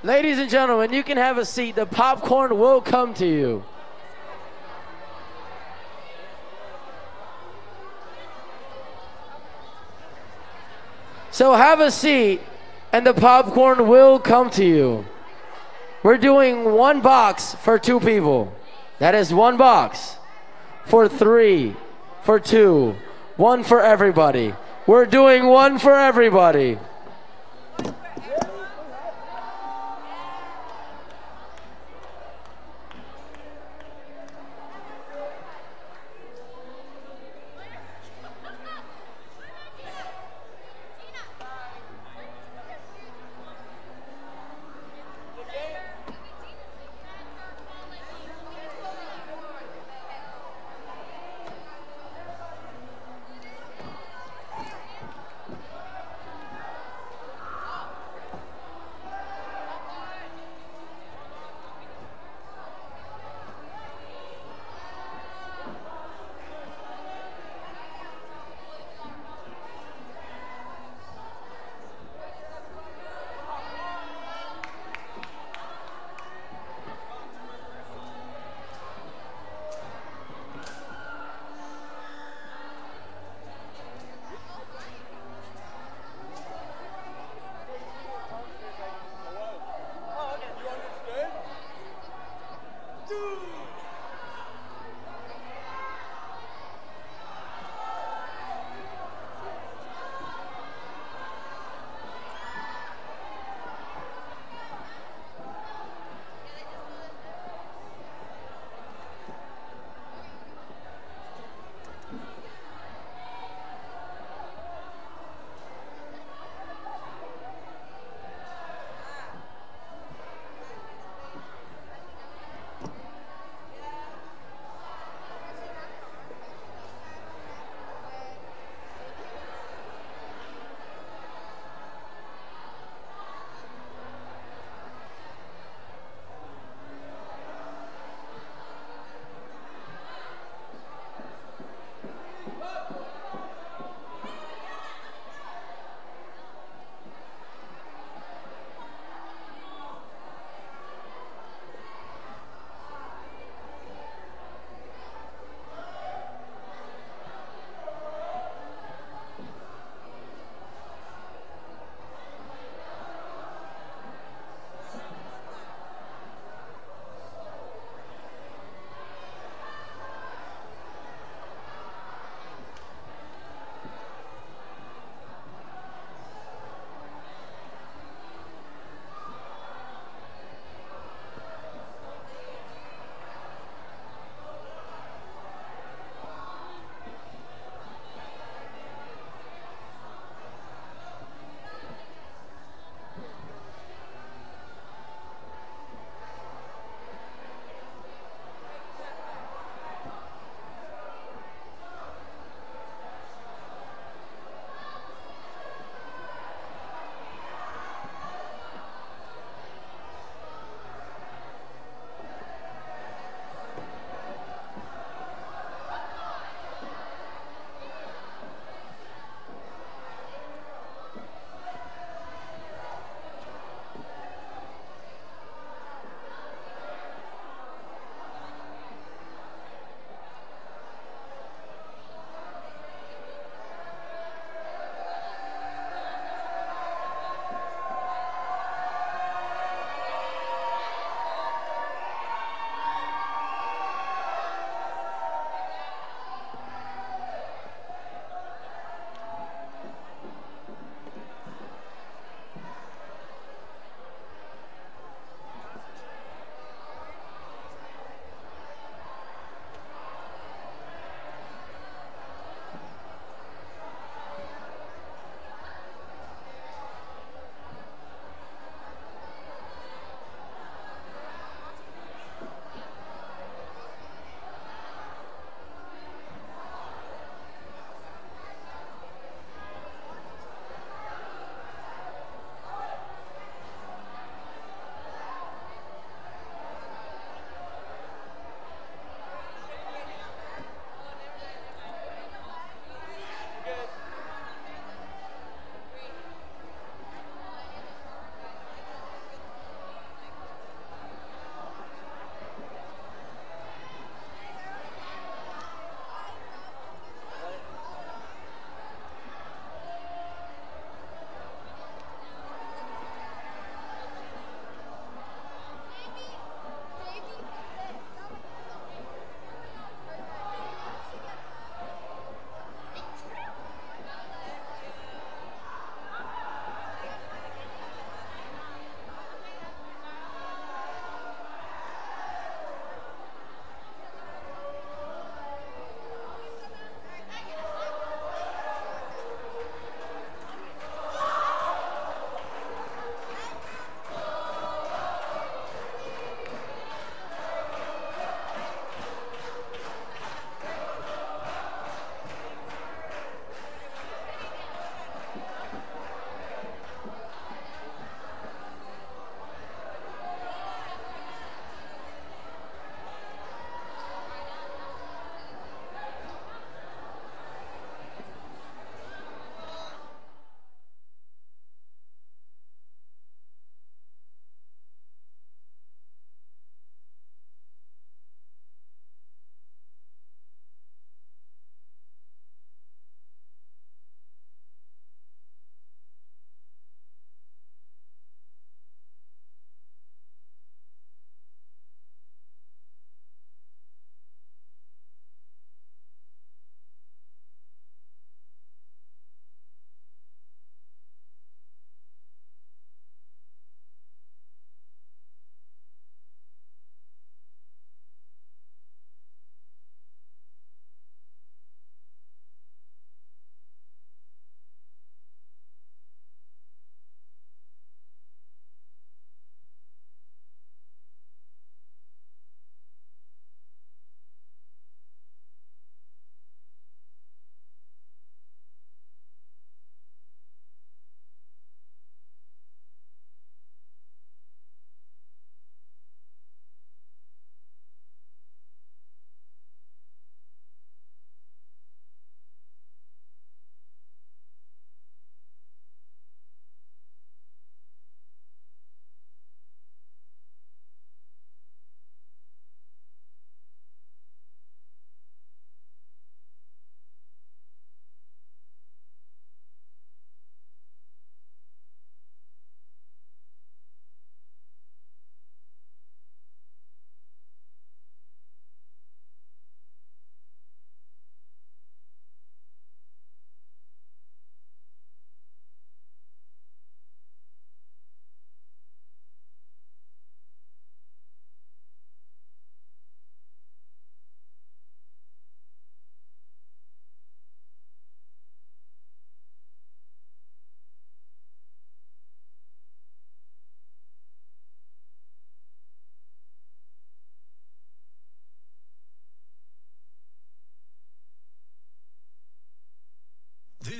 Ladies and gentlemen, you can have a seat. The popcorn will come to you. So have a seat, and the popcorn will come to you. We're doing one box for 2 people. That is one box for 3, for 2, one for everybody. We're doing one for everybody.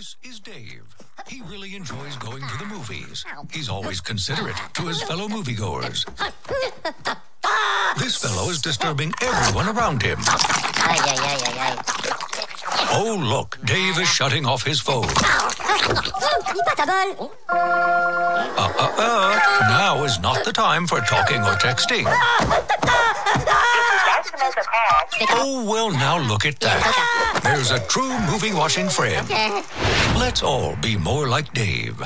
This is Dave. He really enjoys going to the movies. He's always considerate to his fellow moviegoers. This fellow is disturbing everyone around him. Oh, look, Dave is shutting off his phone. Now is not the time for talking or texting. Oh, well, now look at that. There's a true movie-watching friend. Let's all be more like Dave.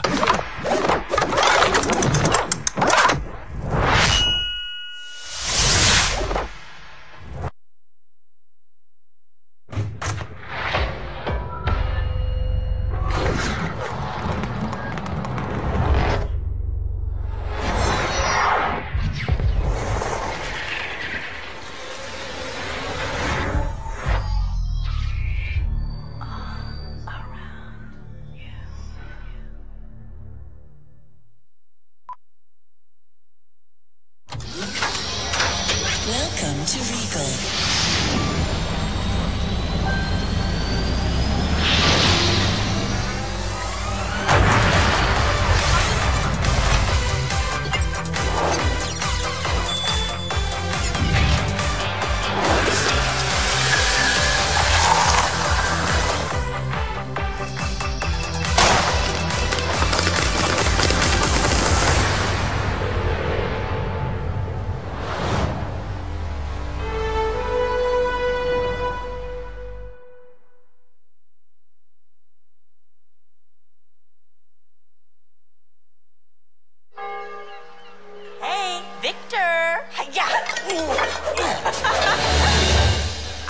Welcome to Regal.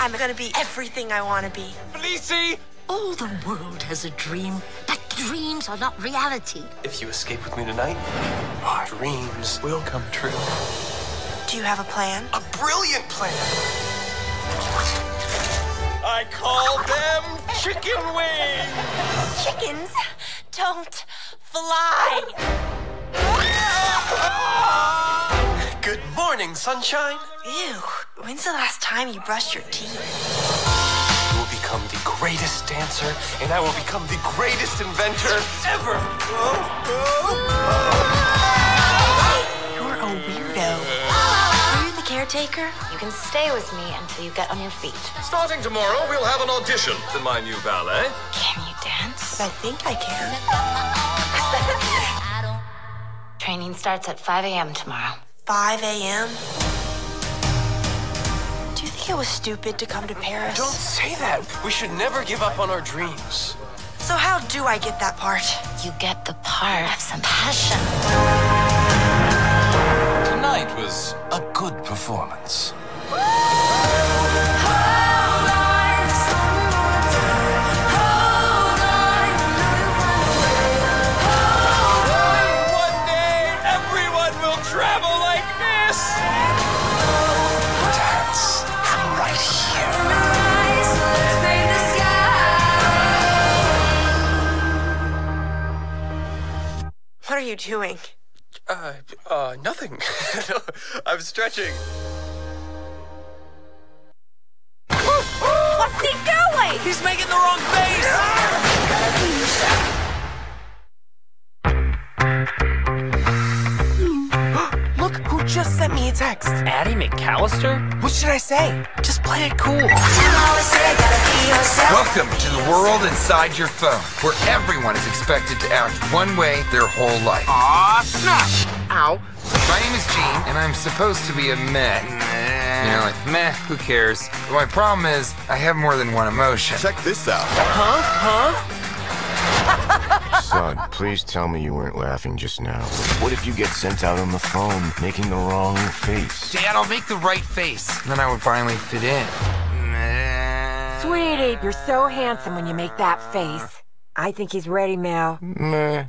I'm gonna be everything I want to be. Felicie! All the world has a dream, but dreams are not reality. If you escape with me tonight, our dreams will come true. Do you have a plan? A brilliant plan! I call them chicken wings! Chickens don't fly! Good morning, sunshine! Ew, when's the last time you brushed your teeth? You will become the greatest dancer, and I will become the greatest inventor ever! You're a weirdo. Are you the caretaker? You can stay with me until you get on your feet. Starting tomorrow, we'll have an audition in my new ballet. Can you dance? I think I can. Training starts at 5 a.m. tomorrow. 5 a.m.? Do you think it was stupid to come to Paris? Don't say that! We should never give up on our dreams. So how do I get that part? You get the part of some passion. Tonight was a good performance. Travel like this! Dance from right here. What are you doing? Nothing. I'm stretching. What's he doing? He's making the wrong face! Look who just sent me a text. Addie McAllister? What should I say? Just play it cool. Welcome to the world inside your phone, where everyone is expected to act one way their whole life. Aw, snap! Ow. My name is Gene, and I'm supposed to be a meh. You know, like, meh, who cares? But my problem is, I have more than one emotion. Check this out. Huh? Son, please tell me you weren't laughing just now. What if you get sent out on the phone making the wrong face? Dad, I'll make the right face. Then I would finally fit in. Meh. Sweetie, you're so handsome when you make that face. I think he's ready, Mel. Meh.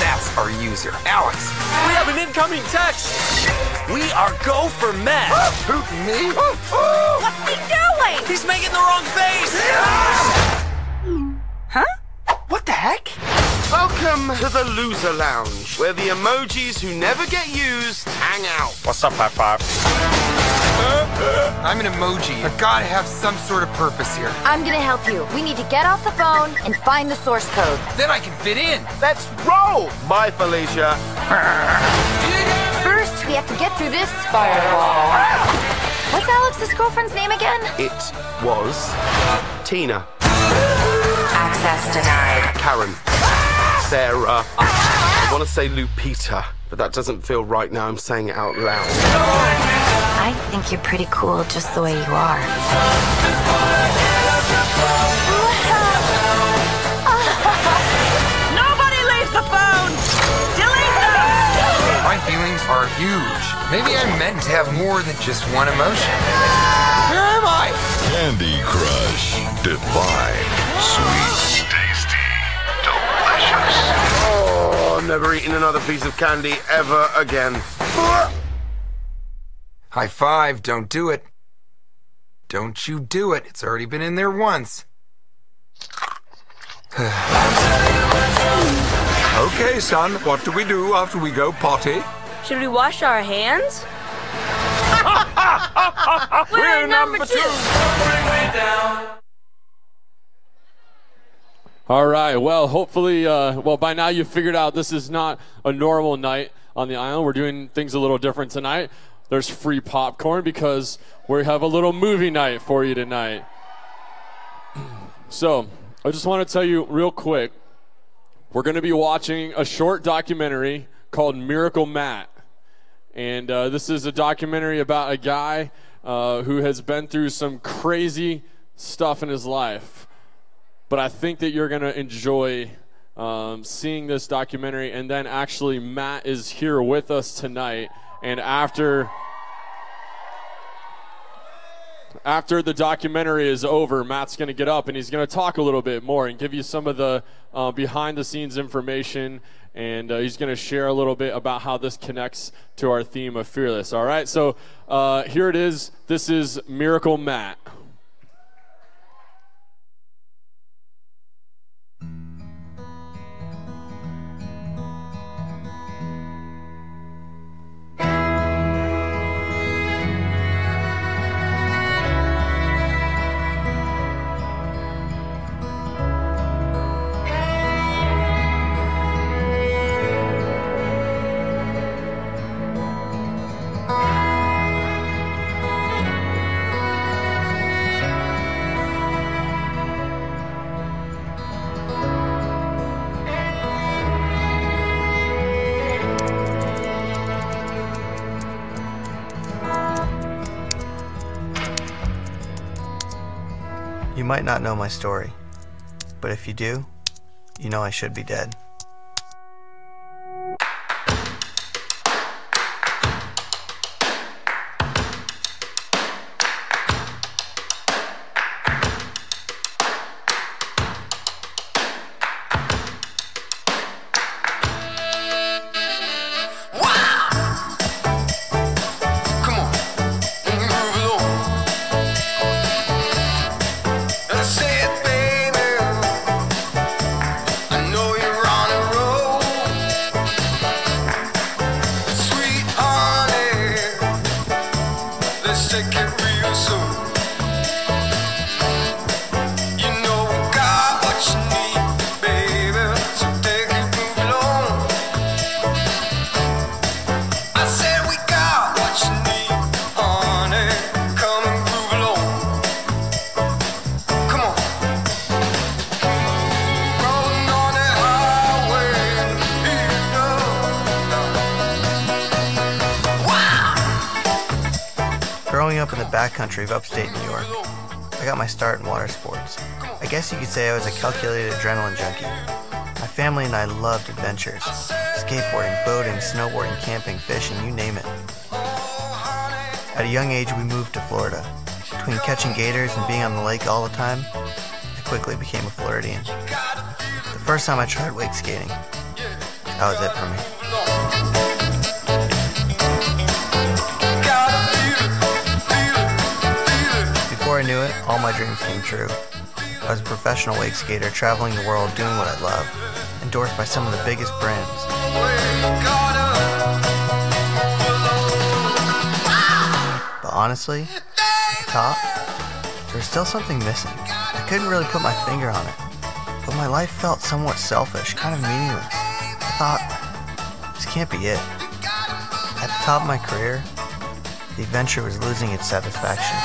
That's our user, Alex. We have an incoming text! We are go for men! Who, me? What's he doing? He's making the wrong face! Huh? What the heck? Welcome to the Loser Lounge, where the emojis who never get used hang out. What's up, High Five? I'm an emoji. I've got to have some sort of purpose here. I'm gonna help you. We need to get off the phone and find the source code. Then I can fit in. Let's roll! Bye, Felicia. First, we have to get through this firewall. What's Alex's girlfriend's name again? It was Tina. Access denied. Karen. Sarah. I want to say Lupita, but that doesn't feel right now. I'm saying it out loud. I think you're pretty cool just the way you are. Nobody leaves the phone! Delete them! My feelings are huge. Maybe I'm meant to have more than just one emotion. Where am I? Candy Crush. Divine. Sweet. Tasty. Delicious. Oh, I'm never eating another piece of candy ever again. High five, don't do it. Don't you do it. It's already been in there once. Okay, son, what do we do after we go potty? Should we wash our hands? We're number 2. All right, well, hopefully, by now you figured out this is not a normal night on the island. We're doing things a little different tonight. There's free popcorn because we have a little movie night for you tonight. So, I just want to tell you real quick, we're going to be watching a short documentary called Miracle Matt. And this is a documentary about a guy who has been through some crazy stuff in his life. But I think that you're going to enjoy seeing this documentary. And then actually Matt is here with us tonight. And after the documentary is over, Matt's going to get up and he's going to talk a little bit more and give you some of the behind-the-scenes information. And he's going to share a little bit about how this connects to our theme of Fearless. All right, so here it is. This is Miracle Matt. You might not know my story, but if you do, you know I should be dead. Growing up in the backcountry of upstate New York, I got my start in water sports. I guess you could say I was a calculated adrenaline junkie. My family and I loved adventures. Skateboarding, boating, snowboarding, camping, fishing, you name it. At a young age, we moved to Florida. Between catching gators and being on the lake all the time, I quickly became a Floridian. The first time I tried wake skating, that was it for me. Before I knew it, all my dreams came true. I was a professional wake skater traveling the world doing what I love, endorsed by some of the biggest brands. honestly, at the top, there was still something missing. I couldn't really put my finger on it, but my life felt somewhat selfish, kind of meaningless. I thought, this can't be it. At the top of my career, the adventure was losing its satisfaction.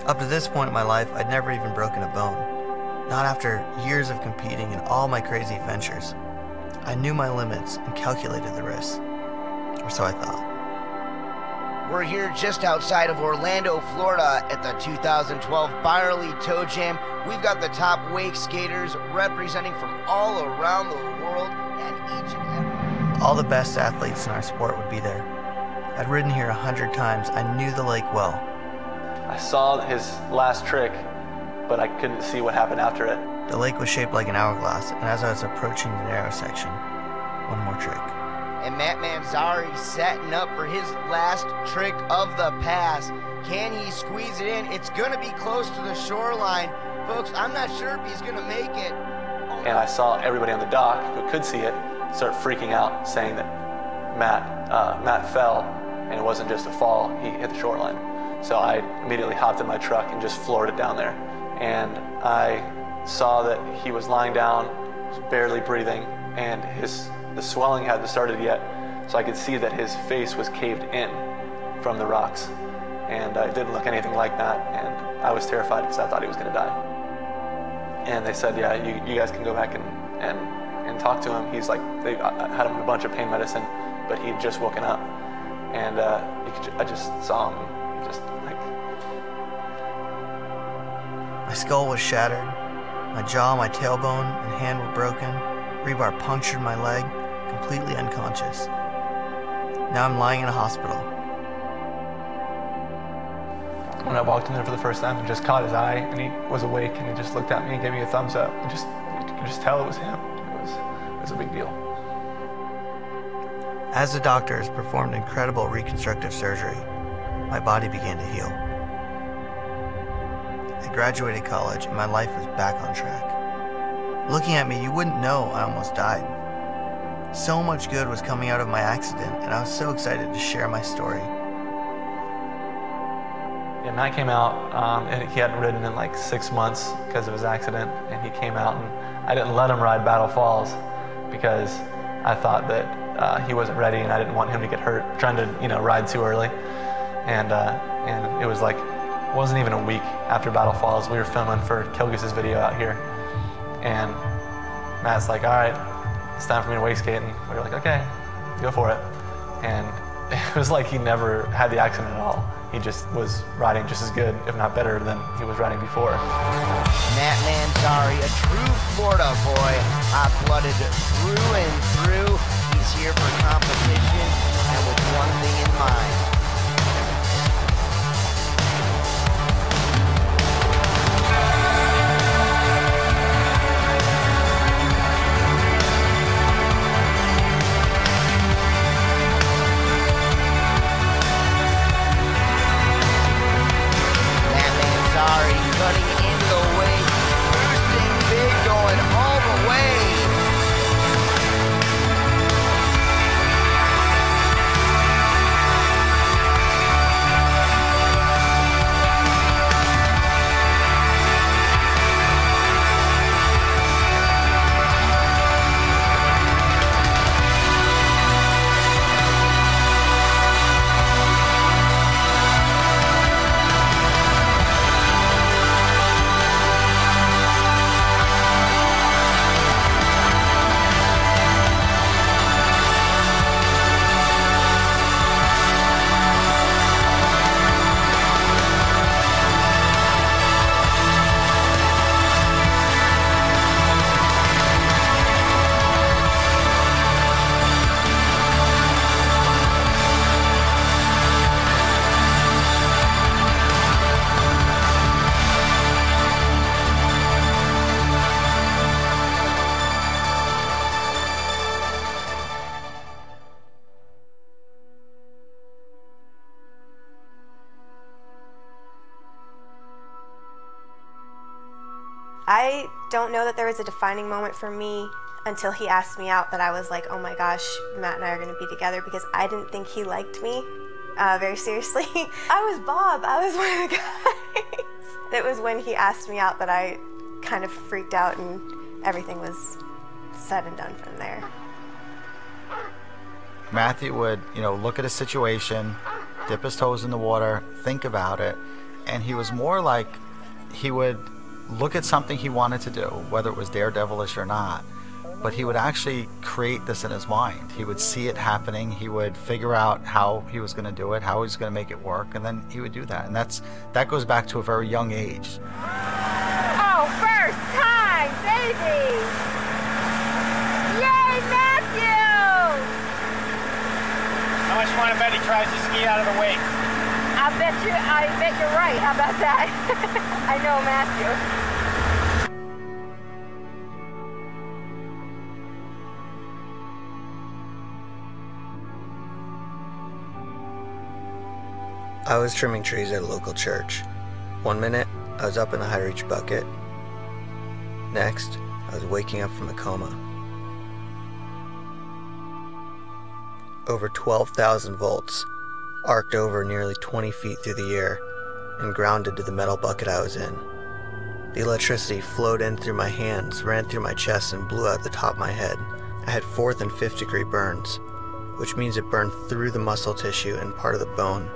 Up to this point in my life, I'd never even broken a bone. Not after years of competing in all my crazy adventures. I knew my limits and calculated the risks. Or so I thought. We're here just outside of Orlando, Florida at the 2012 Byerly Toe Jam. We've got the top wake skaters representing from all around the world and each and every... All the best athletes in our sport would be there. I'd ridden here 100 times. I knew the lake well. I saw his last trick, but I couldn't see what happened after it. The lake was shaped like an hourglass, and as I was approaching the narrow section, one more trick. And Matt Manzari setting up for his last trick of the pass. Can he squeeze it in? It's going to be close to the shoreline. Folks, I'm not sure if he's going to make it. And I saw everybody on the dock who could see it start freaking out, saying that Matt fell, and it wasn't just a fall, he hit the shoreline. So I immediately hopped in my truck and just floored it down there. And I saw that he was lying down, barely breathing, and the swelling hadn't started yet. So I could see that his face was caved in from the rocks. And it didn't look anything like that. And I was terrified because I thought he was gonna die. And they said, yeah, you guys can go back and talk to him. He's like, they had him on a bunch of pain medicine, but he'd just woken up. And I just saw him. Just like... My skull was shattered. My jaw, my tailbone, and hand were broken. Rebar punctured my leg, completely unconscious. Now I'm lying in a hospital. When I walked in there for the first time, I just caught his eye, and he was awake, and he just looked at me and gave me a thumbs up. You could just tell it was him. It was a big deal. As the doctors performed incredible reconstructive surgery, my body began to heal. I graduated college and my life was back on track. Looking at me, you wouldn't know I almost died. So much good was coming out of my accident, and I was so excited to share my story. Yeah, Matt came out, and he hadn't ridden in like 6 months because of his accident, and he came out, and I didn't let him ride Battle Falls because I thought that he wasn't ready and I didn't want him to get hurt trying to, ride too early. And it was like, it wasn't even a week after Battle Falls. We were filming for Kilgoos's video out here. And Matt's like, all right, it's time for me to wake skate. And we were like, okay, go for it. And it was like he never had the accident at all. He just was riding just as good, if not better, than he was riding before. Matt Manzari, a true Florida boy, hot-blooded through and through. He's here for competition and with one thing in mind. I don't know that there was a defining moment for me until he asked me out that I was like, oh my gosh, Matt and I are going to be together, because I didn't think he liked me very seriously. I was Bob. I was one of the guys. It was when he asked me out that I kind of freaked out, and everything was said and done from there. Matthew would, look at a situation, dip his toes in the water, think about it, and he was more like he would look at something he wanted to do, whether it was daredevilish or not, but he would actually create this in his mind. He would see it happening, he would figure out how he was going to do it, how he was going to make it work, and then he would do that. And that goes back to a very young age. Oh, first time, baby! Yay, Matthew! How much want to bet he tries to ski out of the wake? I bet you're right. How about that? I know Matthew. I was trimming trees at a local church. One minute, I was up in the high reach bucket. Next, I was waking up from a coma. Over 12,000 volts, arced over nearly 20 feet through the air, and grounded to the metal bucket I was in. The electricity flowed in through my hands, ran through my chest, and blew out the top of my head. I had 4th and 5th degree burns, which means it burned through the muscle tissue and part of the bone.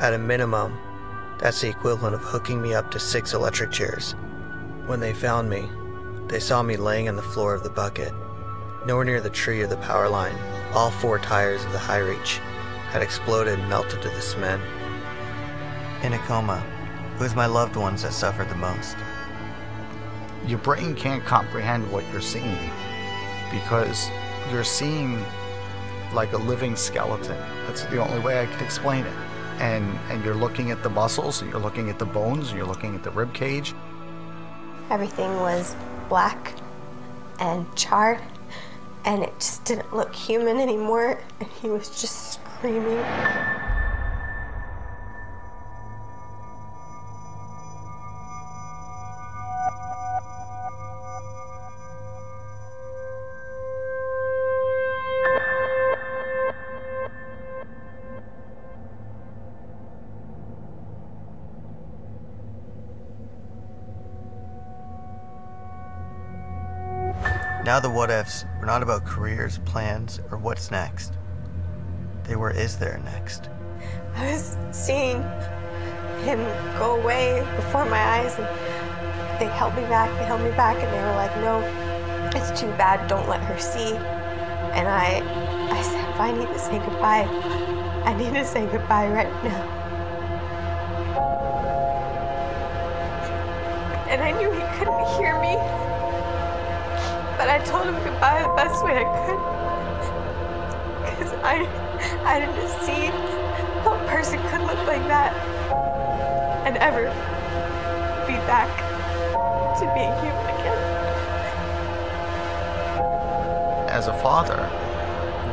At a minimum, that's the equivalent of hooking me up to 6 electric chairs. When they found me, they saw me laying on the floor of the bucket, nowhere near the tree or the power line. All 4 tires of the high reach had exploded and melted to the cement. In a coma, it was my loved ones that suffered the most. Your brain can't comprehend what you're seeing because you're seeing like a living skeleton. That's the only way I could explain it. And you're looking at the muscles, and you're looking at the bones, and you're looking at the rib cage. Everything was black and charred, and it just didn't look human anymore, and he was just screaming. Now the what-ifs were not about careers, plans, or what's next. They were, is there next? I was seeing him go away before my eyes, and they held me back, and they were like, no, it's too bad, don't let her see. And I said, if I need to say goodbye, I need to say goodbye right now. And I knew he couldn't hear me, but I told him goodbye the best way I could, because I didn't see how a person could look like that and ever be back to being human again. As a father,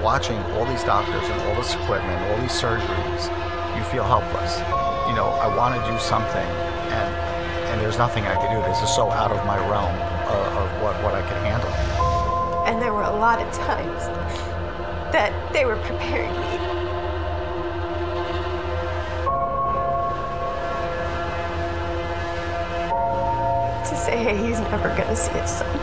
watching all these doctors and all this equipment, all these surgeries, you feel helpless. I want to do something, and there's nothing I can do. This is so out of my realm of what I can handle. And there were a lot of times that they were preparing me to say, hey, he's never gonna see his son.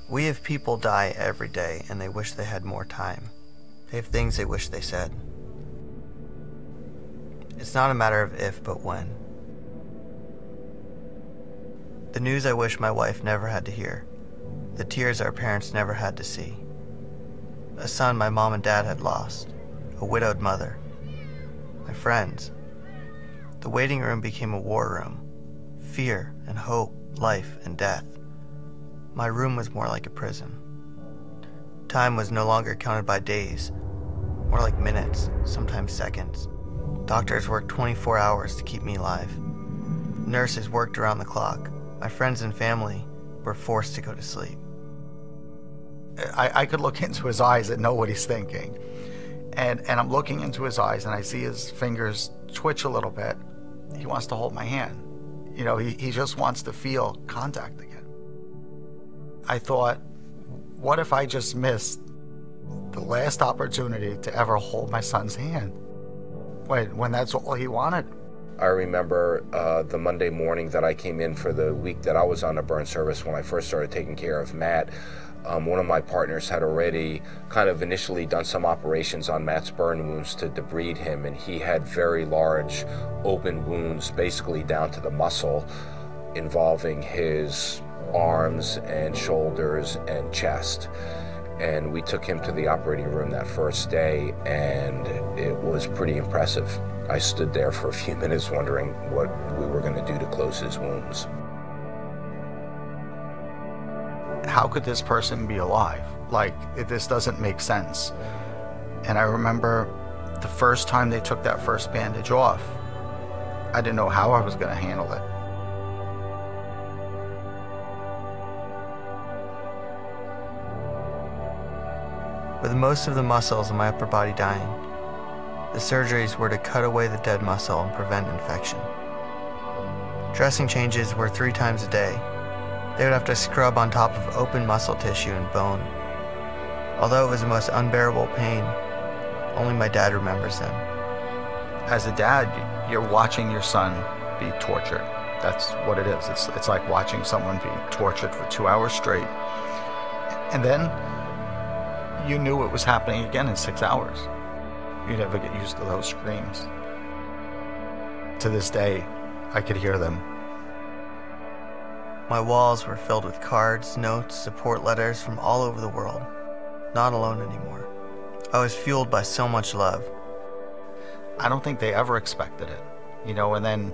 We have people die every day and they wish they had more time. They have things they wish they said. It's not a matter of if, but when. The news I wish my wife never had to hear. The tears our parents never had to see. A son my mom and dad had lost. A widowed mother. My friends. The waiting room became a war room. Fear and hope, life and death. My room was more like a prison. Time was no longer counted by days, more like minutes, sometimes seconds. Doctors worked 24 hours to keep me alive. Nurses worked around the clock. My friends and family were forced to go to sleep. I could look into his eyes and know what he's thinking. And I'm looking into his eyes and I see his fingers twitch a little bit. He wants to hold my hand. You know, he just wants to feel contact again. I thought, what if I just missed the last opportunity to ever hold my son's hand when that's all he wanted? I remember the Monday morning that I came in for the week that I was on the burn service when I first started taking care of Matt. One of my partners had already kind of initially done some operations on Matt's burn wounds to debride him, and he had very large open wounds basically down to the muscle involving his arms and shoulders and chest. And we took him to the operating room that first day, and it was pretty impressive. I stood there for a few minutes wondering what we were going to do to close his wounds. How could this person be alive? Like, this doesn't make sense. And I remember the first time they took that first bandage off, I didn't know how I was going to handle it. With most of the muscles in my upper body dying, the surgeries were to cut away the dead muscle and prevent infection. Dressing changes were 3 times a day. They would have to scrub on top of open muscle tissue and bone. Although it was the most unbearable pain, only my dad remembers them. As a dad, you're watching your son be tortured. That's what it is. It's like watching someone be tortured for 2 hours straight. And then you knew it was happening again in 6 hours. You never get used to those screams. To this day, I could hear them. My walls were filled with cards, notes, support letters from all over the world. Not alone anymore. I was fueled by so much love. I don't think they ever expected it, you know, and then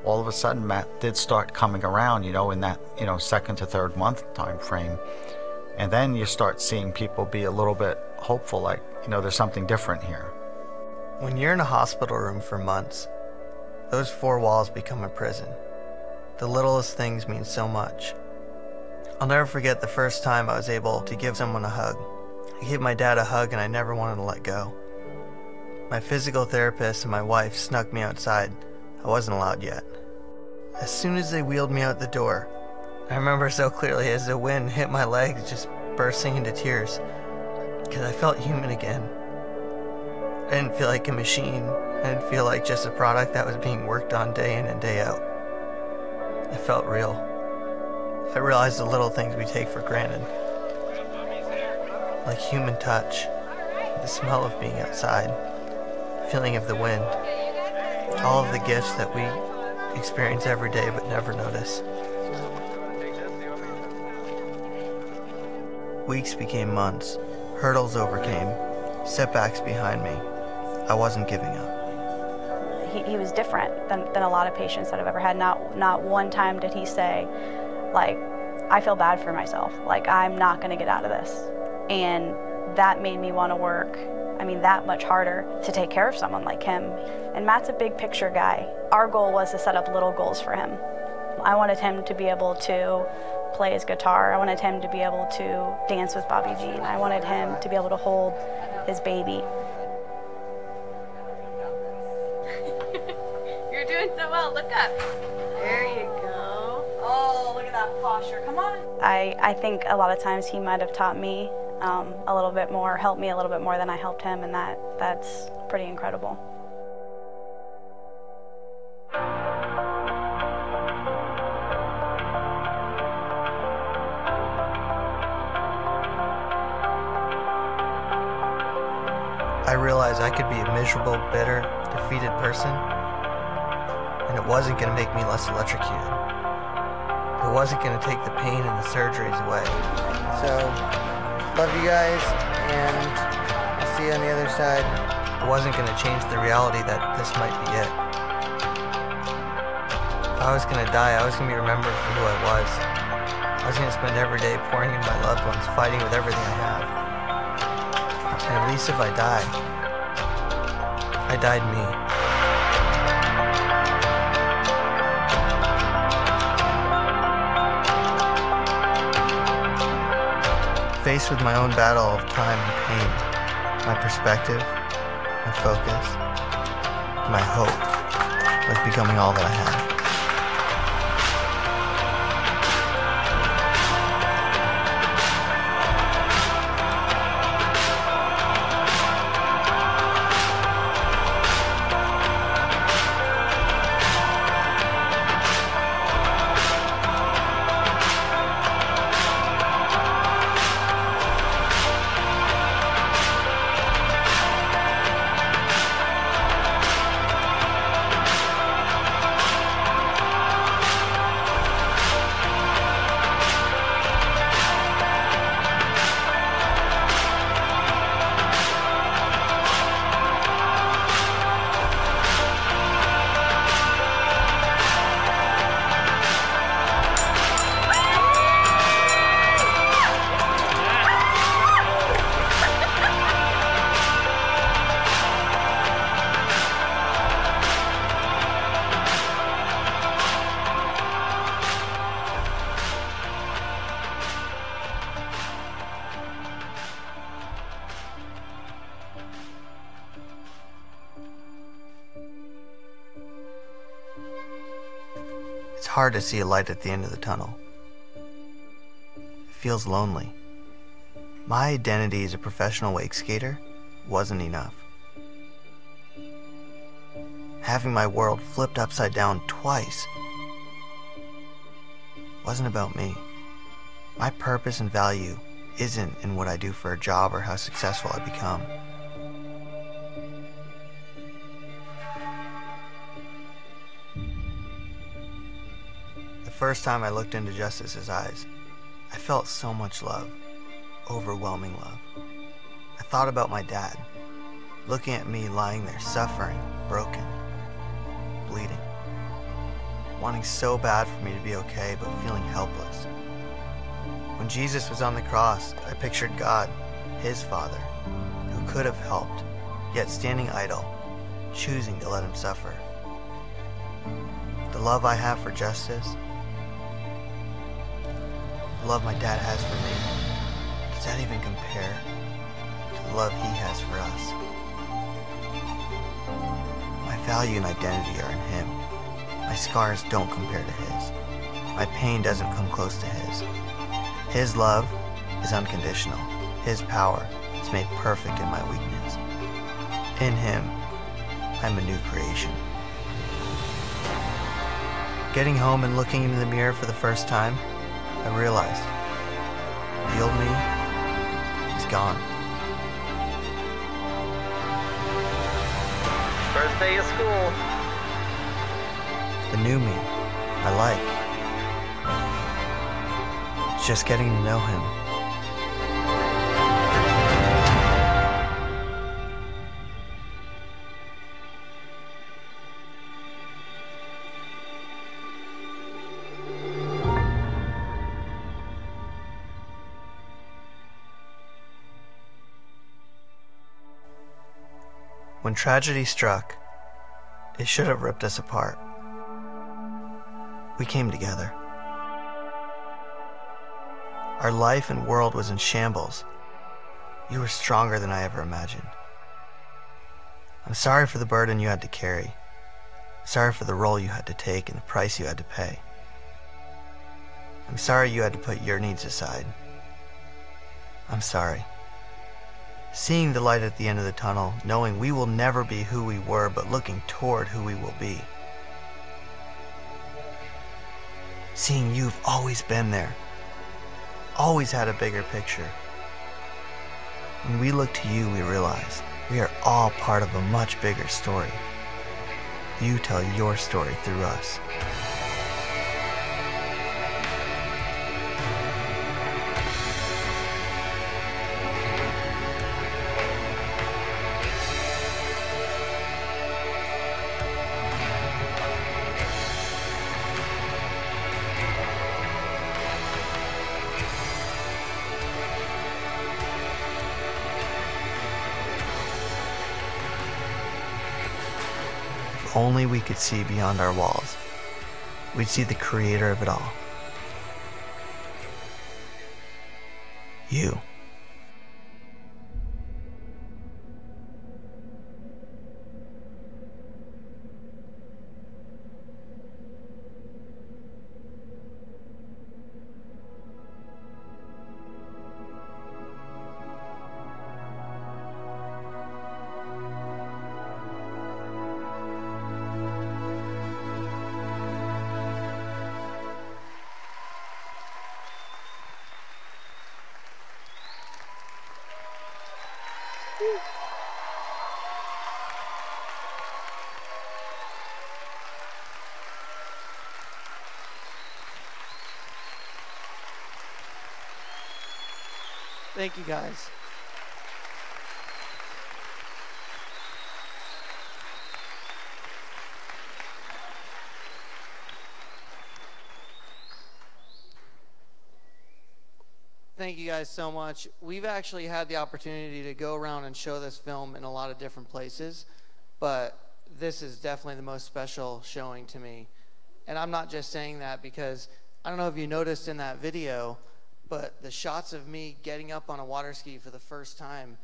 all of a sudden Matt did start coming around, you know, in that, you know, 2nd to 3rd month time frame. And then you start seeing people be a little bit hopeful, like, you know, there's something different here. When you're in a hospital room for months, those 4 walls become a prison. The littlest things mean so much. I'll never forget the first time I was able to give someone a hug. I gave my dad a hug and I never wanted to let go. My physical therapist and my wife snuck me outside. I wasn't allowed yet. As soon as they wheeled me out the door, I remember so clearly as the wind hit my legs, just bursting into tears, because I felt human again. I didn't feel like a machine. I didn't feel like just a product that was being worked on day in and day out. I felt real. I realized the little things we take for granted, like human touch, the smell of being outside, feeling of the wind, all of the gifts that we experience every day but never notice. Weeks became months, hurdles overcame, setbacks behind me. I wasn't giving up. He was different than a lot of patients that I've ever had. Not one time did he say, like, I feel bad for myself. Like, I'm not going to get out of this. And that made me want to work, that much harder to take care of someone like him. And Matt's a big picture guy. Our goal was to set up little goals for him. I wanted him to be able to play his guitar. I wanted him to be able to dance with Bobby Jean. I wanted him to be able to hold his baby. You're doing so well. Look up. There you go. Oh, look at that posture. Come on. I think a lot of times he might have taught me a little bit more, helped me a little bit more than I helped him, and that's pretty incredible. I realized I could be a miserable, bitter, defeated person, and it wasn't going to make me less electrocuted. It wasn't going to take the pain and the surgeries away. So, love you guys, and I'll see you on the other side. It wasn't going to change the reality that this might be it. If I was going to die, I was going to be remembered for who I was. I was going to spend every day pouring into my loved ones, fighting with everything I have. And at least if I died me. faced with my own battle of time and pain, my perspective, my focus, my hope was becoming all that I had. It's hard to see a light at the end of the tunnel. It feels lonely. My identity as a professional wake skater wasn't enough. Having my world flipped upside down twice wasn't about me. My purpose and value isn't in what I do for a job or how successful I become. The first time I looked into Justice's eyes, I felt so much love, overwhelming love. I thought about my dad, looking at me lying there suffering, broken, bleeding, wanting so bad for me to be okay but feeling helpless. When Jesus was on the cross, I pictured God, his Father, who could have helped, yet standing idle, choosing to let him suffer. The love I have for Justice, the love my dad has for me, does that even compare to the love he has for us? My value and identity are in him. My scars don't compare to his. My pain doesn't come close to his. His love is unconditional. His power is made perfect in my weakness. In him, I'm a new creation. Getting home and looking into the mirror for the first time, I realized the old me is gone. First day of school. The new me I like. It's just getting to know him. When tragedy struck, it should have ripped us apart. We came together. Our life and world was in shambles. You were stronger than I ever imagined. I'm sorry for the burden you had to carry. I'm sorry for the role you had to take and the price you had to pay. I'm sorry you had to put your needs aside. I'm sorry. Seeing the light at the end of the tunnel, knowing we will never be who we were, but looking toward who we will be. Seeing you've always been there, always had a bigger picture. When we look to you, we realize we are all part of a much bigger story. You tell your story through us. If only we could see beyond our walls, we'd see the creator of it all. You. Thank you, guys. Thank you guys so much. We've actually had the opportunity to go around and show this film in a lot of different places, but this is definitely the most special showing to me. And I'm not just saying that because I don't know if you noticed in that video, but the shots of me getting up on a water ski for the first time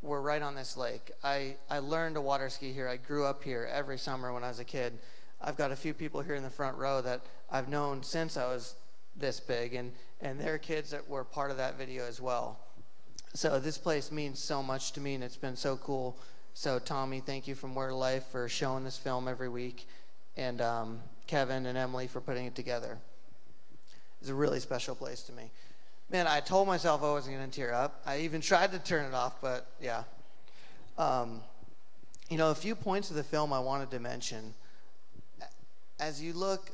were right on this lake. I learned to water ski here. I grew up here every summer when I was a kid. I've got a few people here in the front row that I've known since I was this big, and they're kids that were part of that video as well. So this place means so much to me, and it's been so cool. So Tommy, thank you from Word of Life for showing this film every week, and Kevin and Emily for putting it together. It's a really special place to me. Man, I told myself I wasn't going to tear up. I even tried to turn it off, but yeah. You know, a few points of the film I wanted to mention. As you look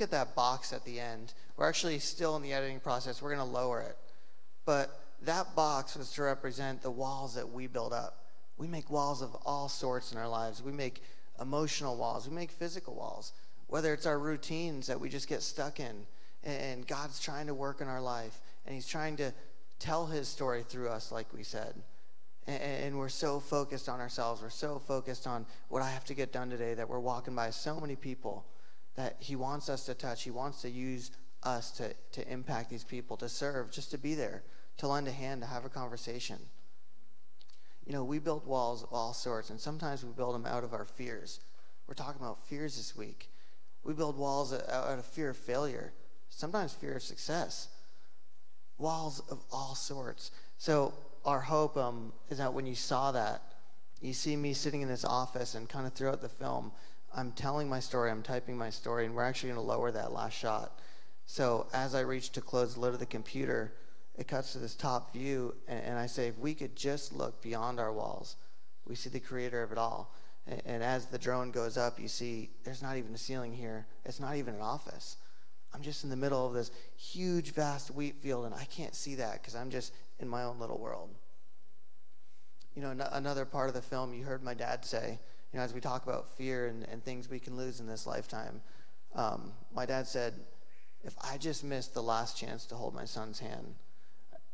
at that box at the end. We're actually still in the editing process. We're going to lower it. But that box was to represent the walls that we build up. We make walls of all sorts in our lives. We make emotional walls. We make physical walls. Whether it's our routines that we just get stuck in, and God's trying to work in our life, and he's trying to tell his story through us, like we said. And we're so focused on ourselves. We're so focused on what I have to get done today that we're walking by so many people that he wants us to touch. He wants to use us to impact these people, to serve, just to be there, to lend a hand, to have a conversation. You know, we build walls of all sorts, and sometimes we build them out of our fears. We're talking about fears this week. We build walls out of fear of failure, sometimes fear of success. Walls of all sorts. So our hope is that when you saw that, you see me sitting in this office, and kind of throughout the film, I'm telling my story, I'm typing my story, and we're actually going to lower that last shot. So as I reach to close the lid of the computer, it cuts to this top view, and I say, if we could just look beyond our walls, we see the creator of it all. And as the drone goes up, you see there's not even a ceiling here. It's not even an office. I'm just in the middle of this huge, vast wheat field, and I can't see that because I'm just in my own little world. You know, another part of the film, you heard my dad say, you know, as we talk about fear and things we can lose in this lifetime, my dad said, if I just missed the last chance to hold my son's hand.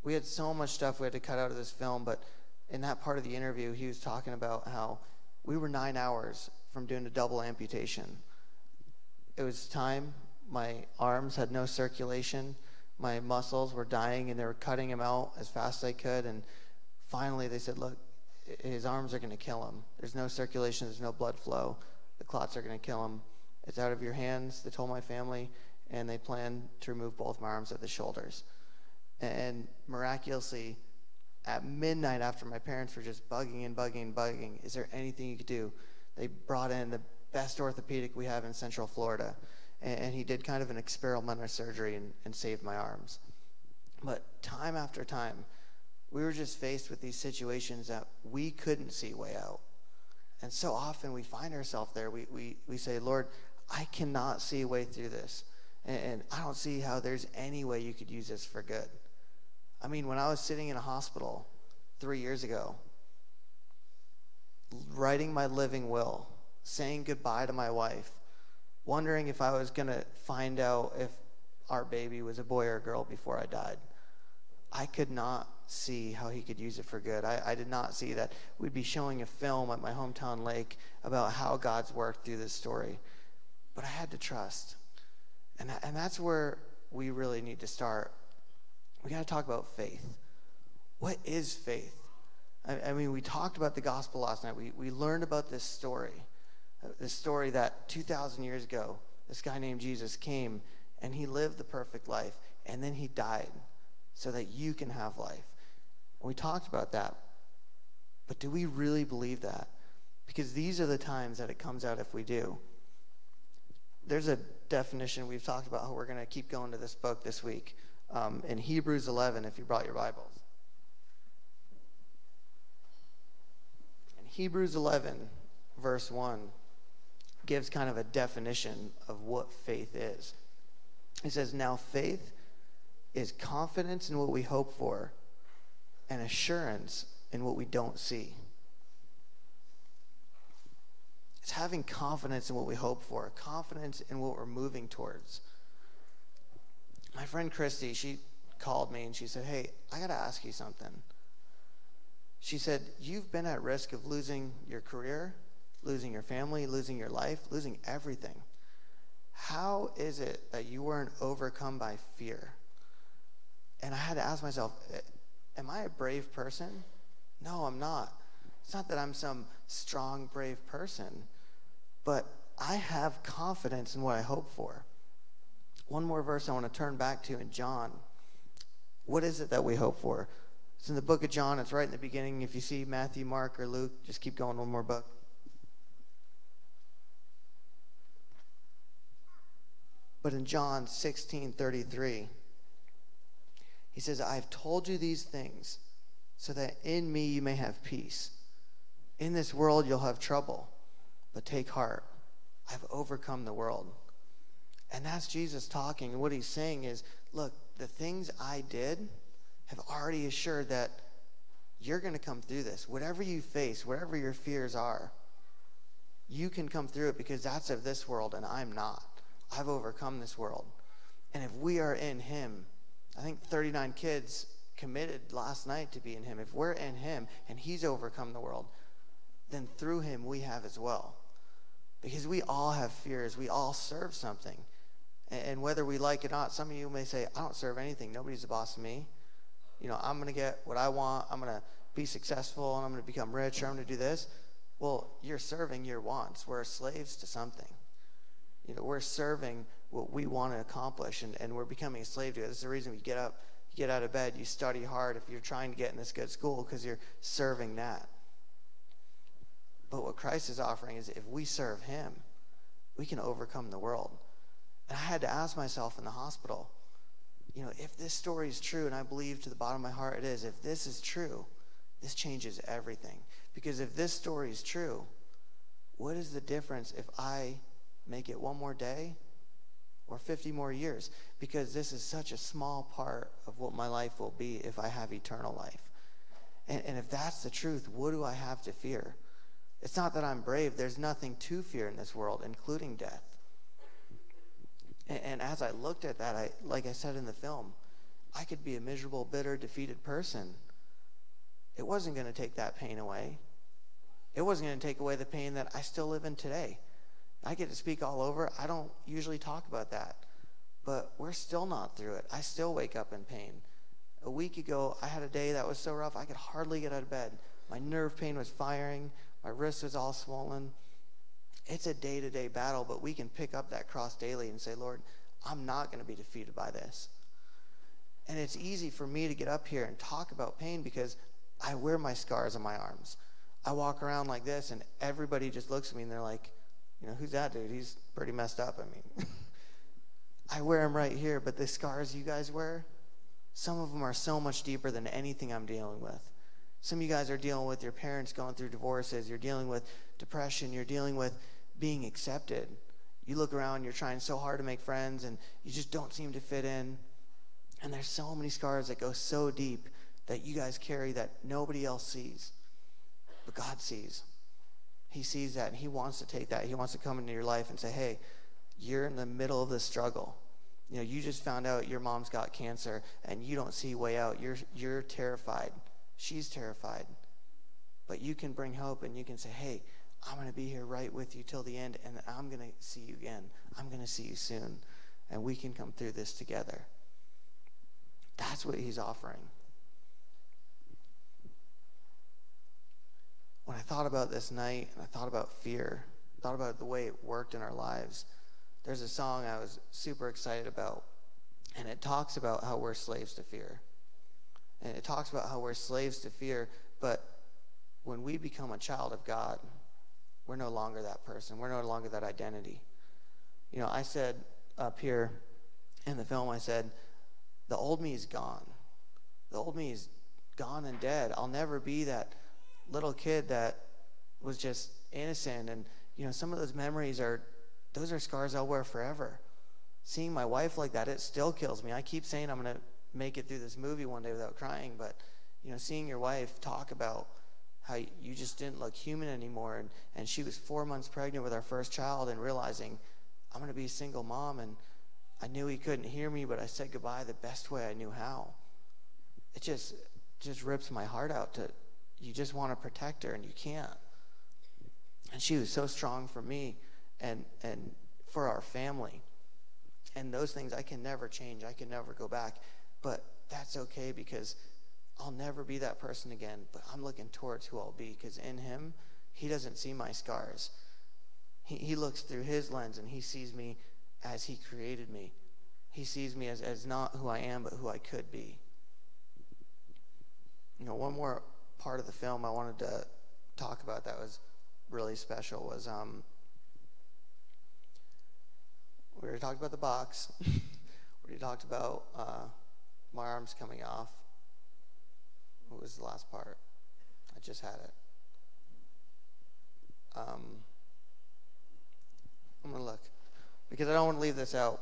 We had so much stuff we had to cut out of this film, but in that part of the interview, he was talking about how we were 9 hours from doing a double amputation. It was time. My arms had no circulation. My muscles were dying, and they were cutting him out as fast as I could. And finally, they said, look, his arms are going to kill him. There's no circulation. There's no blood flow. The clots are going to kill him. It's out of your hands, they told my family, and they planned to remove both my arms at the shoulders. And miraculously, at midnight, after my parents were just bugging, is there anything you could do? They brought in the best orthopedic we have in Central Florida, and he did kind of an experimental surgery and saved my arms. But time after time, we were just faced with these situations that we couldn't see way out. And so often we find ourselves there. We say, Lord, I cannot see a way through this. And I don't see how there's any way you could use this for good. I mean, when I was sitting in a hospital 3 years ago, writing my living will, saying goodbye to my wife, wondering if I was going to find out if our baby was a boy or a girl before I died, I could not see how he could use it for good. I did not see that we'd be showing a film at my hometown lake about how God's worked through this story. But I had to trust. And that's where we really need to start. We got to talk about faith. What is faith? I mean, we talked about the gospel last night. We learned about this story that 2,000 years ago, this guy named Jesus came, and he lived the perfect life, and then he died so that you can have life. We talked about that. But do we really believe that? Because these are the times that it comes out if we do. There's a definition. We've talked about how we're going to keep going to this book this week. In Hebrews 11, if you brought your Bibles. Hebrews 11, verse 1, gives kind of a definition of what faith is. It says, now faith is confidence in what we hope for and assurance in what we don't see. It's having confidence in what we hope for, confidence in what we're moving towards. My friend Christy, she called me and she said, hey, I got to ask you something. She said, you've been at risk of losing your career, losing your family, losing your life, losing everything. How is it that you weren't overcome by fear? And I had to ask myself, am I a brave person? No, I'm not. It's not that I'm some strong, brave person, but I have confidence in what I hope for. One more verse I want to turn back to in John. What is it that we hope for? It's in the book of John. It's right in the beginning. If you see Matthew, Mark, or Luke, just keep going one more book. But in John 16:33, he says, I have told you these things so that in me you may have peace. In this world you'll have trouble, but take heart. I've overcome the world. And that's Jesus talking. And what he's saying is, look, the things I did have already assured that you're going to come through this. Whatever you face, whatever your fears are, you can come through it because that's of this world and I'm not. I've overcome this world. And if we are in him, I think 39 kids committed last night to be in him. If we're in him and he's overcome the world, then through him we have as well. Because we all have fears. We all serve something. And whether we like it or not, some of you may say, I don't serve anything. Nobody's the boss of me. You know, I'm going to get what I want. I'm going to be successful and I'm going to become rich or I'm going to do this. Well, you're serving your wants. We're slaves to something. You know, we're serving what we want to accomplish and we're becoming a slave to it. This is the reason we get up, you get out of bed, you study hard if you're trying to get in this good school because you're serving that. But what Christ is offering is if we serve him, we can overcome the world. And I had to ask myself in the hospital, you know, if this story is true, and I believe to the bottom of my heart it is, if this is true, this changes everything. Because if this story is true, what is the difference if I make it one more day or 50 more years? Because this is such a small part of what my life will be if I have eternal life. And if that's the truth, what do I have to fear? It's not that I'm brave. There's nothing to fear in this world, including death. And as I looked at that, like I said in the film, I could be a miserable, bitter, defeated person. It wasn't going to take that pain away. It wasn't going to take away the pain that I still live in today. I get to speak all over. I don't usually talk about that. But we're still not through it. I still wake up in pain. A week ago, I had a day that was so rough, I could hardly get out of bed. My nerve pain was firing. My wrist was all swollen. It's a day-to-day battle, but we can pick up that cross daily and say, Lord, I'm not going to be defeated by this. And it's easy for me to get up here and talk about pain because I wear my scars on my arms. I walk around like this, and everybody just looks at me, and they're like, you know, who's that dude? He's pretty messed up. I mean, I wear them right here, but the scars you guys wear, some of them are so much deeper than anything I'm dealing with. Some of you guys are dealing with your parents going through divorces. You're dealing with depression. You're dealing with being accepted. You look around, you're trying so hard to make friends, and you just don't seem to fit in. And there's so many scars that go so deep that you guys carry that nobody else sees. But God sees. He sees that, and he wants to take that. He wants to come into your life and say, hey, you're in the middle of this struggle. You know, you just found out your mom's got cancer, and you don't see a way out. You're terrified. She's terrified. But you can bring hope, and you can say, hey, I'm going to be here right with you till the end, and I'm going to see you again. I'm going to see you soon, and we can come through this together. That's what he's offering. When I thought about this night, and I thought about fear, thought about the way it worked in our lives, there's a song I was super excited about, and it talks about how we're slaves to fear. And it talks about how we're slaves to fear, but when we become a child of God, we're no longer that person. We're no longer that identity. You know, I said up here in the film, I said, the old me is gone. The old me is gone and dead. I'll never be that little kid that was just innocent. And, you know, some of those memories those are scars I'll wear forever. Seeing my wife like that, it still kills me. I keep saying I'm going to make it through this movie one day without crying, but, you know, seeing your wife talk about how you just didn't look human anymore, and she was 4 months pregnant with our first child, and realizing I'm going to be a single mom, and I knew he couldn't hear me, but I said goodbye the best way I knew how. It just rips my heart out you just want to protect her, and you can't. And she was so strong for me and for our family. And those things I can never change. I can never go back. But that's okay, because I'll never be that person again. But I'm looking towards who I'll be, because in him, he doesn't see my scars. He looks through his lens, and he sees me as he created me. He sees me as not who I am, but who I could be. You know, one more part of the film I wanted to talk about that was really special was we already talked about the box. We already talked about my arms coming off. What was the last part? I just had it. I'm gonna look, because I don't want to leave this out.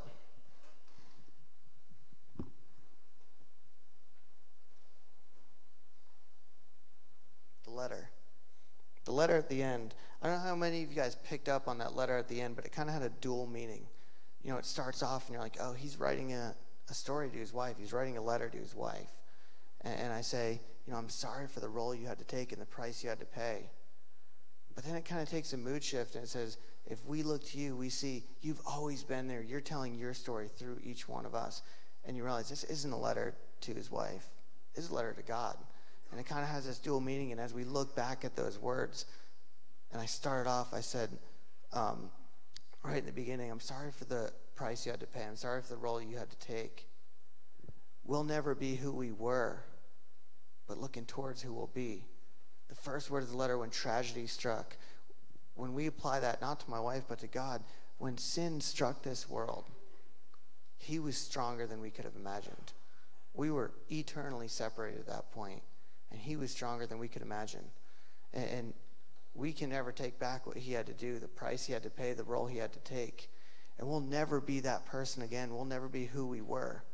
The letter at the end. I don't know how many of you guys picked up on that letter at the end, but it kind of had a dual meaning. You know, it starts off and you're like, oh, he's writing a story to his wife. He's writing a letter to his wife. And I say, you know, I'm sorry for the role you had to take and the price you had to pay. But then it kind of takes a mood shift, and it says, if we look to you, we see you've always been there. You're telling your story through each one of us. And you realize this isn't a letter to his wife. This is a letter to God. And it kind of has this dual meaning. And as we look back at those words, and I started off, I said, right in the beginning, I'm sorry for the price you had to pay. I'm sorry for the role you had to take. We'll never be who we were, but looking towards who we'll be. The first word of the letter, when tragedy struck, when we apply that not to my wife, but to God, when sin struck this world, he was stronger than we could have imagined. We were eternally separated at that point. And he was stronger than we could imagine. And we can never take back what he had to do, the price he had to pay, the role he had to take. And we'll never be that person again. We'll never be who we were,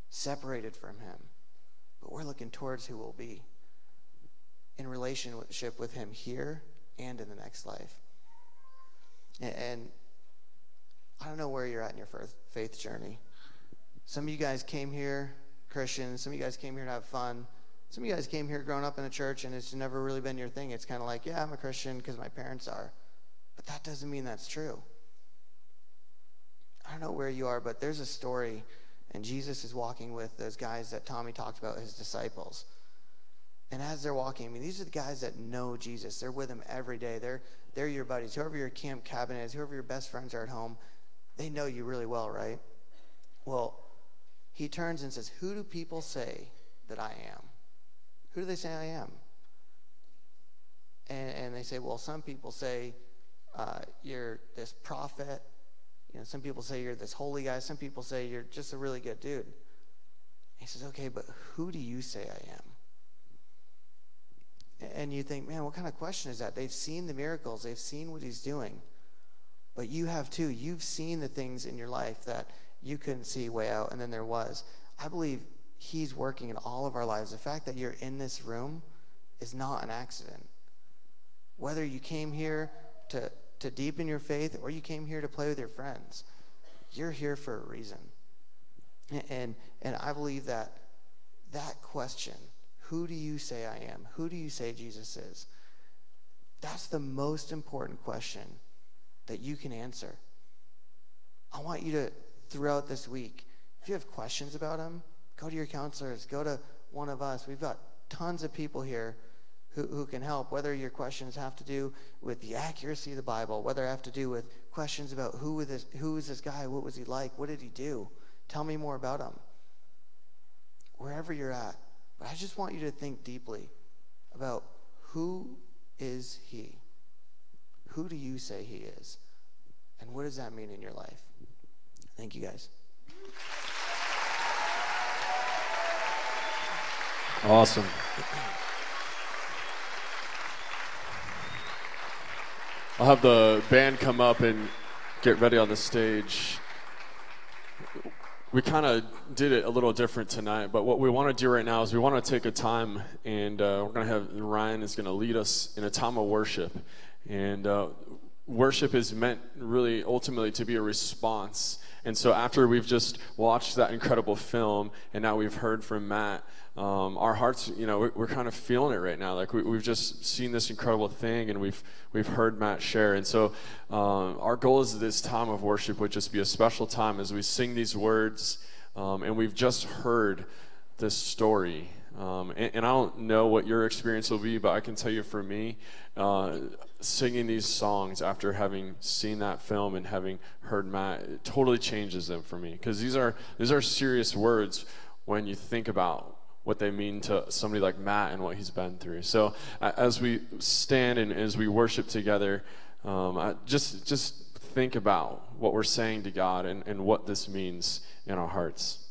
separated from him. But we're looking towards who we'll be in relationship with him here and in the next life. And I don't know where you're at in your faith journey. Some of you guys came here Christians. Some of you guys came here to have fun. Some of you guys came here growing up in a church and it's never really been your thing. It's kind of like, yeah, I'm a Christian because my parents are. But that doesn't mean that's true. I don't know where you are, but there's a story, and Jesus is walking with those guys that Tommy talked about, his disciples. And as they're walking, I mean, these are the guys that know Jesus. They're with him every day. They're your buddies. Whoever your camp cabin is, whoever your best friends are at home, they know you really well, right? Well, he turns and says, who do people say that I am? Who do they say I am? And they say, well, some people say you're this prophet. You know, some people say you're this holy guy. Some people say you're just a really good dude. He says, okay, but who do you say I am? And you think, man, what kind of question is that? They've seen the miracles. They've seen what he's doing. But you have too. You've seen the things in your life that you couldn't see way out, and then there was. I believe he's working in all of our lives. The fact that you're in this room is not an accident. Whether you came here to deepen your faith or you came here to play with your friends, you're here for a reason. And I believe that question, who do you say I am? Who do you say Jesus is? That's the most important question that you can answer. I want you to, throughout this week, if you have questions about him, go to your counselors, go to one of us. We've got tons of people here who can help, whether your questions have to do with the accuracy of the Bible, whether they have to do with questions about who is this guy, what was he like, what did he do? Tell me more about him. Wherever you're at. But I just want you to think deeply about who is he? Who do you say he is? And what does that mean in your life? Thank you, guys. Awesome. I'll have the band come up and get ready on the stage. We kind of did it a little different tonight, but what we want to do right now is we want to take a time, and we're going to have Ryan is going to lead us in a time of worship. And worship is meant really ultimately to be a response. And so after we've just watched that incredible film, and now we've heard from Matt, our hearts, we're kind of feeling it right now. Like we've just seen this incredible thing, and we've heard Matt share. And so our goal is this time of worship would just be a special time as we sing these words, and we've just heard this story. And I don't know what your experience will be, but I can tell you for me, singing these songs after having seen that film and having heard Matt, it totally changes them for me. Because these are serious words when you think about what they mean to somebody like Matt and what he's been through. So as we stand and as we worship together, just think about what we're saying to God and what this means in our hearts.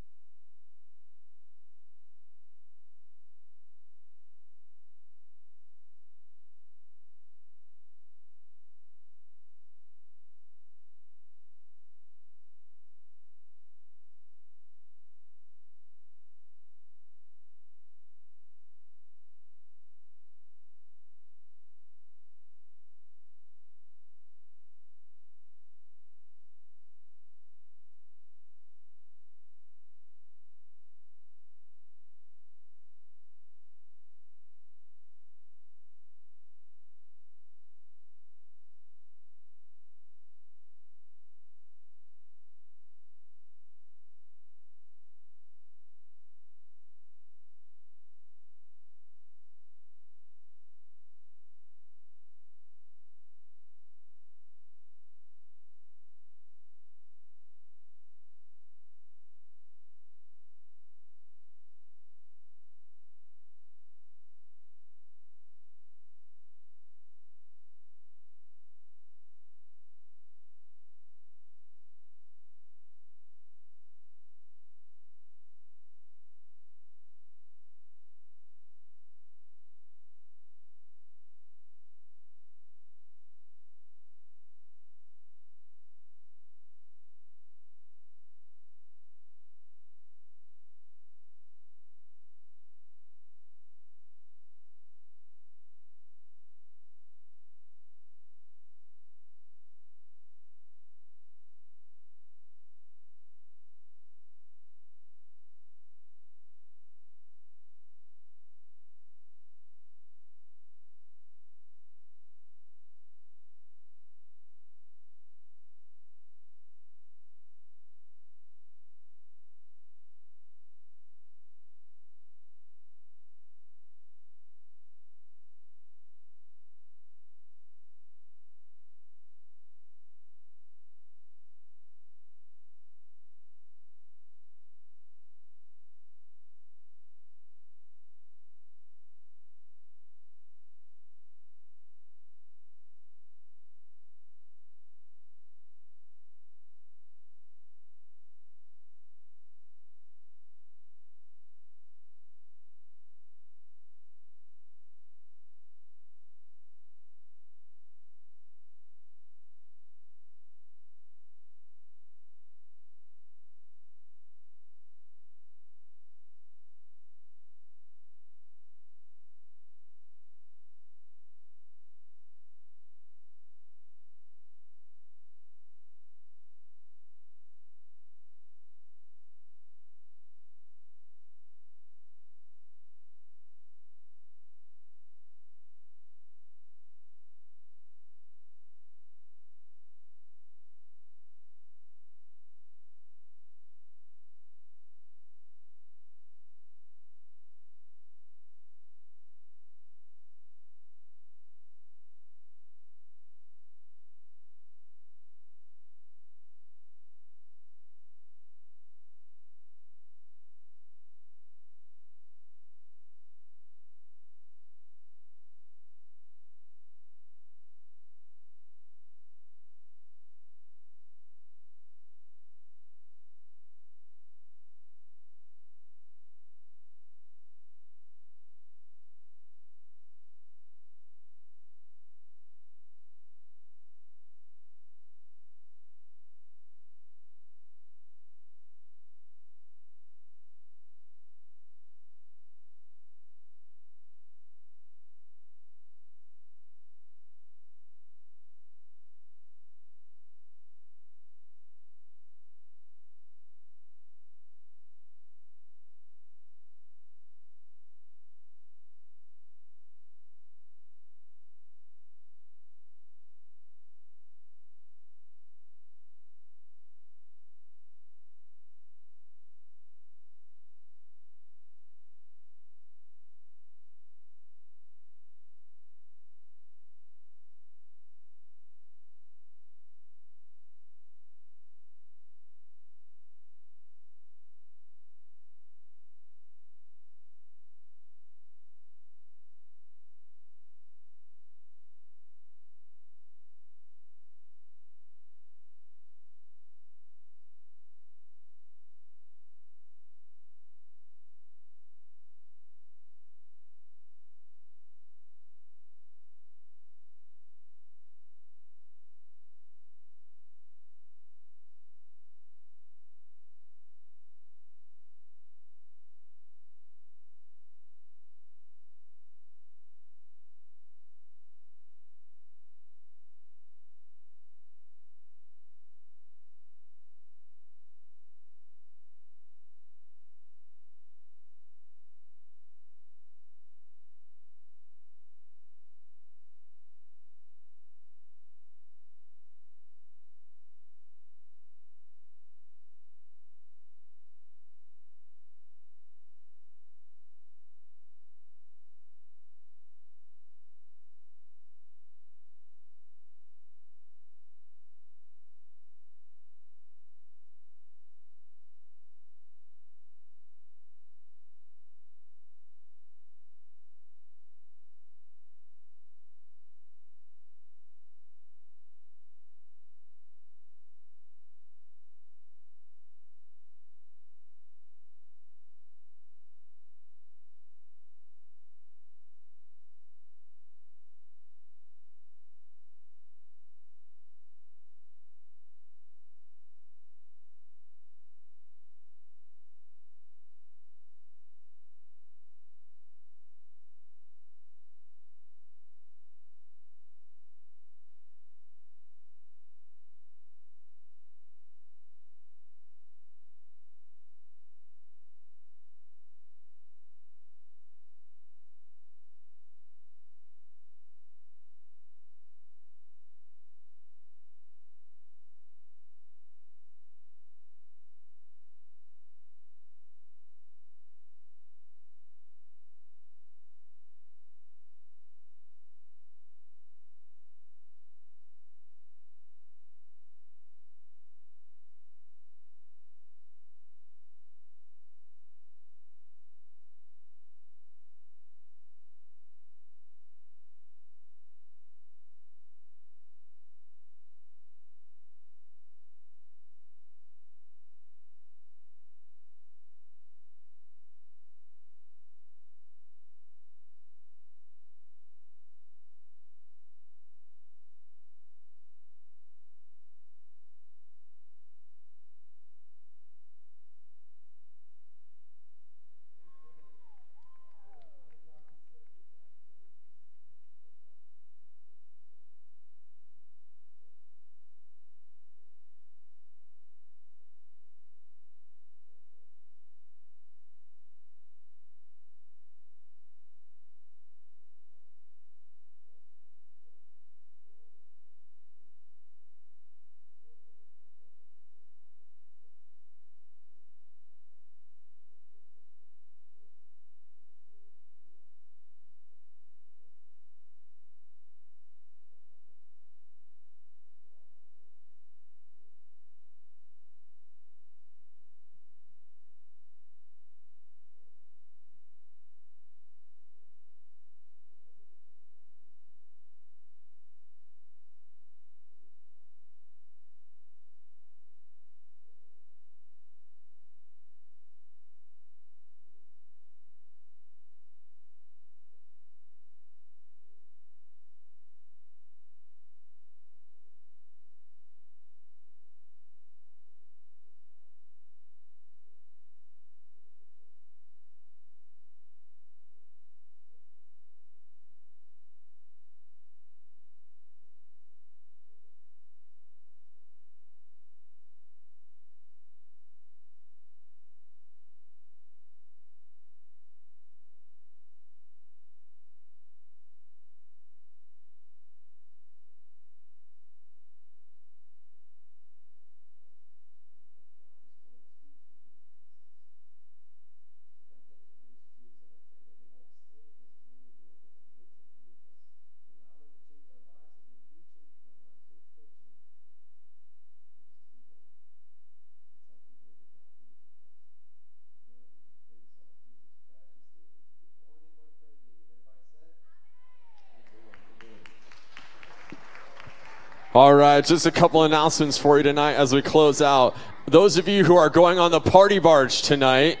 All right, just a couple announcements for you tonight as we close out. Those of you who are going on the party barge tonight,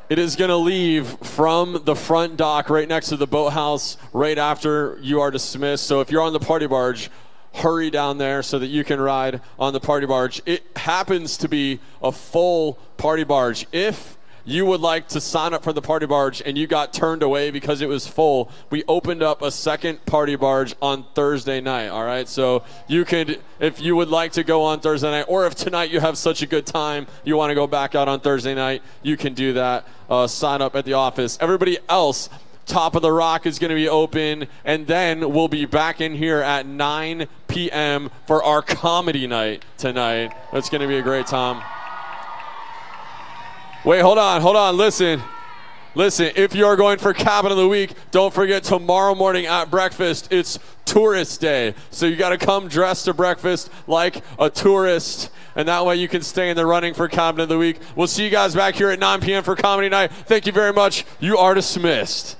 it is going to leave from the front dock right next to the boathouse right after you are dismissed. So if you're on the party barge, hurry down there so that you can ride on the party barge. It happens to be a full party barge. If you would like to sign up for the party barge and you got turned away because it was full, we opened up a second party barge on Thursday night, all right? So you could, if you would like to go on Thursday night, or if tonight you have such a good time, you want to go back out on Thursday night, you can do that. Sign up at the office. Everybody else, Top of the Rock is going to be open, and then we'll be back in here at 9 p.m. for our comedy night tonight. It's going to be a great time. Wait, hold on, listen, if you're going for Cabin of the Week, don't forget tomorrow morning at breakfast, it's Tourist Day. So you got to come dressed to breakfast like a tourist, and that way you can stay in the running for Cabin of the Week. We'll see you guys back here at 9 p.m. for Comedy Night. Thank you very much. You are dismissed.